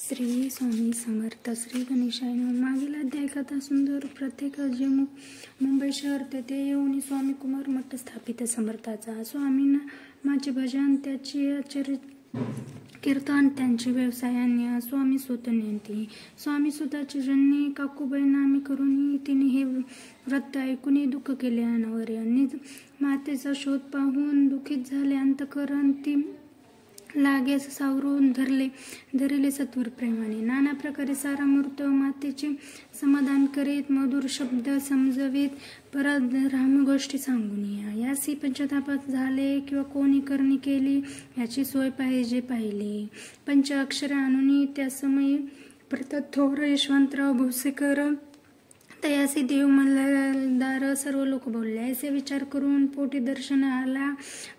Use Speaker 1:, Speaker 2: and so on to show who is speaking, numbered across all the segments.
Speaker 1: श्री स्वामी समर्थ. श्री गणेशाय नमः. मागील अध्याय कथा सुंदर. प्रत्येक जे मुंबई शहर तेथे येऊन स्वामी कुमार मठ स्थापित समर्थाचा. स्वामींना माझे भजन, त्याची कीर्तन, त्यांची व्यवसायाने स्वामी सुत नेंती. स्वामी सुताची जननी काकूबाई नामे करून तिने हे व्रत ऐकून दुःख केले अनावर. मातेचा शोध पाहून दुःखित झाले अंतकरण. ती लागेस सावरून धरले सत्वर प्रेमाने. नाना प्रकारे सारामूर्त मातेचे समाधान करीत, मधुर शब्द समजवीत, परत राम गोष्टी सांगून यासी पंचतापात झाले किंवा कोणी करणी केली याची सोय पाहिले. पंच अक्षरे आणून त्या समयी प्रतत थोर यशवंतराव भोसेकर तयासी देव मल्हारदार सर्व लोक बोलले. असे विचार करून पोटी दर्शन आला.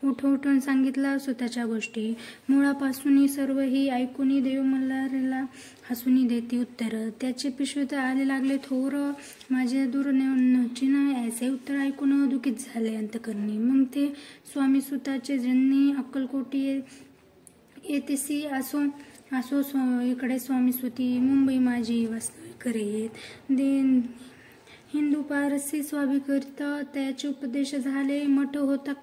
Speaker 1: उठून सांगितला स्वतःच्या गोष्टी. मुळापासून सर्वही ऐकून देव मल्हारला हसून देती उत्तर. त्याचे पिशवीत आले लागले. थोर माझे दूर नचिन ऐसे उत्तर ऐकून दुःखित झाले अंतकरणी. मग ते स्वामी सुताचे जननी अक्कलकोटी येतेसी असो इकडे स्वामी सुती मुंबई माझी वास्तविक करेत. हिंदू पारसी स्वाभिकरिता त्याचे उपदेश झाले. मठ होता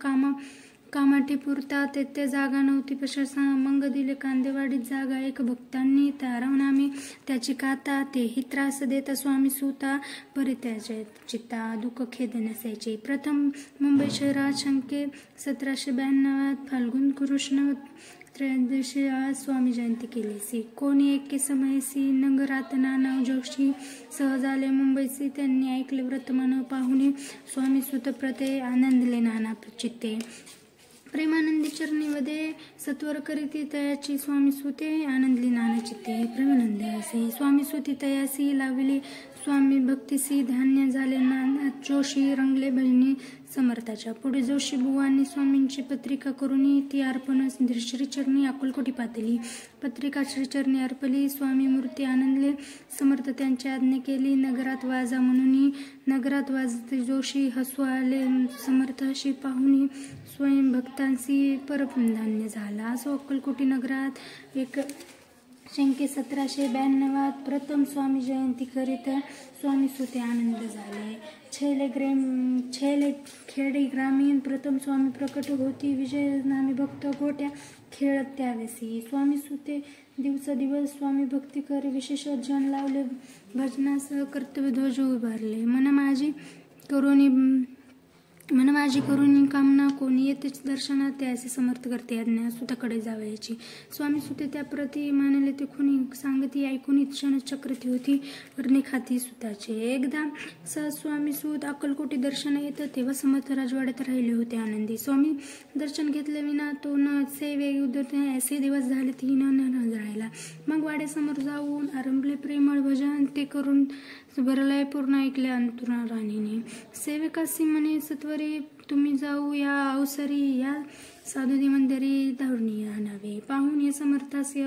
Speaker 1: कामाठी पुरता. तेथे जागा नव्हती प्रशस्त. मग दिले कांदेवाडीत जागा एक भक्तांनी. तारवनामे त्याची काता. तेही त्रास देता स्वामी सुता. परित्याचे चित्ता दुःख खेद नसायचे. प्रथम मुंबई शहरात शंके 1792 फाल्गुन कृष्ण त्रयोदशी आज स्वामी जयंती केलीसी. कोणी एके समयसी नगरात नाना जोशी सहज आले मुंबईसी. त्यांनी ऐकले वर्तमान पाहुणे. स्वामी सुत प्रते आनंदले नाना चित्ते. प्रेमानंदी चरणीमध्ये सत्वर करीती तयाची स्वामी सुते आनंदली नाना चित्ते. प्रेमानंदी असे स्वामी सुती तयासी लावली. स्वामी भक्तीसी धान्य झाले नाना जोशी. रंगले भजनी समर्थाच्या. पुढे जोशी बुवांनी स्वामींची पत्रिका करून ती अर्पण श्रीचरणी अक्कलकोटी पातली. पत्रिका श्रीचरणी अर्पली. स्वामी मूर्ती आनंदले. समर्थ त्यांची आज्ञा केली. नगरात वाजा म्हणून. नगरात वाजते जोशी. हसू आले समर्थाशी पाहुणी. स्वयं भक्तांशी परमधान्य झाला. असो अक्कलकोटी नगरात एक शंके 1792 प्रथम स्वामी जयंती करीत स्वामी सुते आनंद झाले. छैले खेडी ग्रामीण प्रथम स्वामी प्रकट होती. विजय नामे भक्त गोट्या खेळत त्यावेसी. स्वामी सुते दिवस स्वामी भक्ती करी. विशेष जन लावले. भजनासह कर्तव्य ध्वज उभारले. मन माझी करून कामना. कोणी येतेच दर्शनात त्याचे समर्थ करते आज्ञा सुताकडे जावयाची. स्वामी सुते त्या प्रती मानले. ते कोणी सांगती ऐकून क्षण चक्रती होती. वर्णी खाती सुताचे. एकदा सहज स्वामी सुत अक्कलकोटी दर्शन येत तेव्हा समर्थ राजवाड्यात राहिले होते आनंदी. स्वामी दर्शन घेतले विना तो न सेवे उदरते. असे दिवस झाले ती न राहिला. मग वाड्यासमोर जाऊन आरंभले प्रेमळ भजन. ते करून भरलय पूर्ण ऐकले अंतुरा राणीने. सेवकासी म्हणे सत्वरी तुम्ही जाऊ या अवसरी. या साधुदी मंदिरी धावणीय नावे. पाहून या समर्थासी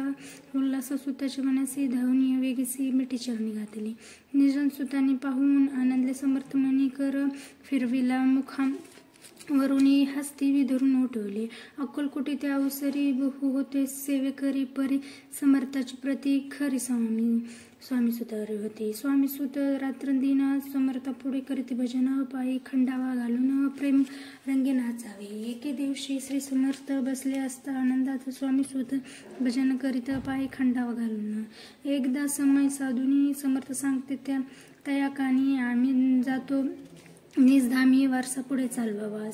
Speaker 1: उल्हास सुताच्या मनासी धावणीय वेगीसी मिठी चरणी घातली. निजन सुतांनी पाहून आनंदले. समर्थ मनी कर फिरविला मुखाम वरुणी हस्ती धरून उठवले. अक्कलकोटी त्या अवसरी बहु होते सेवेकरी परी. समर्थाची प्रती खरी स्वामी सुतावर होती. स्वामी सुत रात्रंदिन समर्था पुढे करीत भजन. पायी खंडावा घालून प्रेम रंगे नाचावे. एके दिवशी श्री समर्थ बसले असता आनंदात स्वामी सुत भजन करीत पायी खंडावा घालून. एकदा समय साधूनी समर्थ सांगते त्या कानी आम्ही जातो निजधामी वारसा पुढे चालवावा.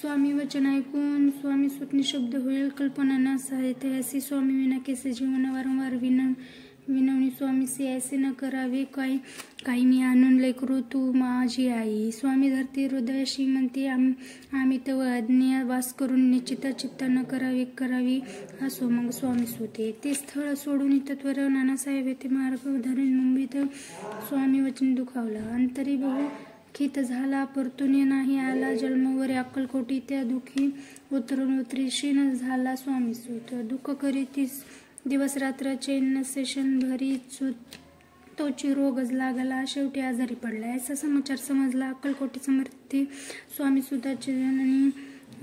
Speaker 1: स्वामी वचन ऐकून स्वामी सुत निशब्द होईल. कल्पना न साहित्य असे स्वामी विना केसे जीवन वारंवार विनवणी स्वामीसी ऐसे न करावे. काही मी आणून लेकरू तू माझी आई. स्वामी धरती हृदयाशी म्हणते आम्ही तव आज्ञा वास करून निश्चित चित्ता न करावी. असो मग स्वामी सुते. ते स्थळ सोडून तत्वर नानासाहेब येथे मार्ग धरून मुंबईत स्वामी वचन दुखावलं. अंतरी बहु खित झाला. परतून नाही आला. जन्मवरे अक्कलकोटी त्या दुखी उतरीशीन झाला स्वामी सुत. दुःख करीतीस दिवस रात्र चैन सेशन भरी. तोची रोगच लागला. शेवटी आजारी पडला. असा समाचार समजला. अक्कलकोटी समर्थी स्वामी सुताची जननी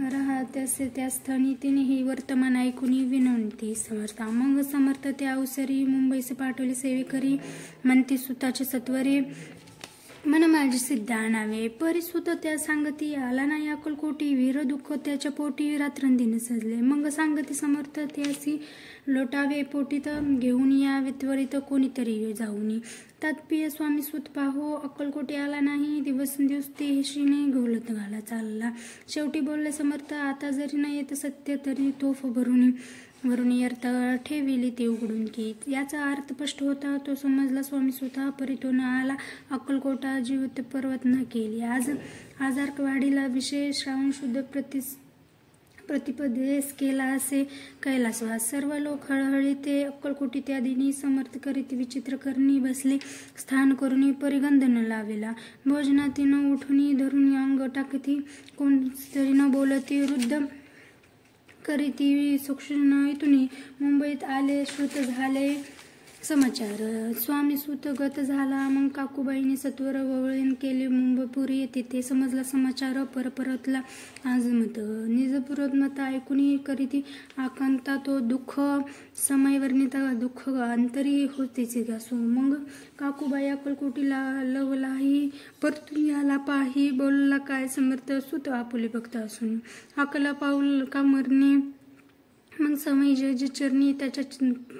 Speaker 1: राहत्यासे त्या स्थानी तिनेही वर्तमान ऐकून विनंती समर्थ मग समर्थ त्या अवसरी मुंबईसे पाठवले सेवेकरी म्हणती सुताचे सत्वरे मन माझी सिद्ध आणावे परिसुत त्या सांगती आला नाही अक्कलकोटी वीर दुःख त्याच्या पोटी रात्रंदिन सजले मग सांगती समर्थ त्यासी लोटावे पोटीत घेऊन यावे त्वरित कोणीतरी जाऊनी तात्पिय स्वामी सुत पाहो अक्कलकोटी आला नाही दिवसेंदिवस तेशीने घोलत घाला चालला शेवटी बोलले समर्थ आता जरी नाही येत सत्य तरी तोफ भरून अर्थ ठेविली ते उघडून की याचा अर्थ स्पष्ट होता तो समजला स्वामी स्वतः परितो न आला अक्कलकोटा जीवित पर्वत न केली आज आजारवाडीला विशेष श्रावण शुद्ध प्रतिपदेश केला असे कैलासवास सर्व लोक हळहळी ते अक्कलकोटी त्या दिनी समर्थ करीत विचित्र करणी बसले स्थान करून परिगंध न लावेला भोजनाती न उठुनी धरून अंग टाकती कोणतरी न बोलती वृद्ध करीती सूक्ष्म इथुनी मुंबईत आले श्रुत झाले समाचार स्वामी सुत गत झाला मग काकूबाईने सत्वर वळण केले मुंबईपुरी तिथे समजला समाचार परतला आजमत निजपुरमत ऐकून करीती आकांता तो दुःख समयवर्णिता दुःख अंतरी होतेचे घासू मग काकूबाई अक्कलकोटीला लवलाही परतून याला पाही बोलला काय समर्थ सुत आपुले भक्त असून अकला पाऊल का मरणे मग समय जे चरणी त्याच्या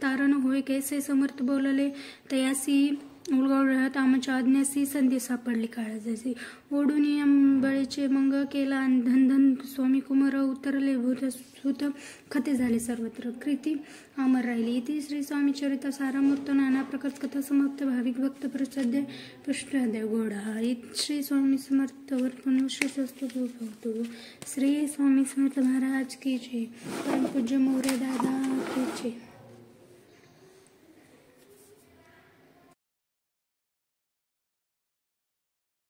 Speaker 1: तारण होय कैसे समर्थ बोलले तयासी उलगाव राहत आमच्या आज्ञासी संधी सापडली काळजाची ओढून अंबळीचे मंग केला धन स्वामी कुमार उतरले भूत सुत खते झाले सर्वत्र कृती अमर राहिली इथे श्री स्वामी चरित्र सारामूर्त नाना प्रकार कथा समाप्त भाविक भक्त प्रसाद्य पृष्ठदेव घोडा श्री स्वामी समर्थ वर्तन भवतो श्री स्वामी समर्थ महाराज की जय परम पूज्य मोरे दादा की जय.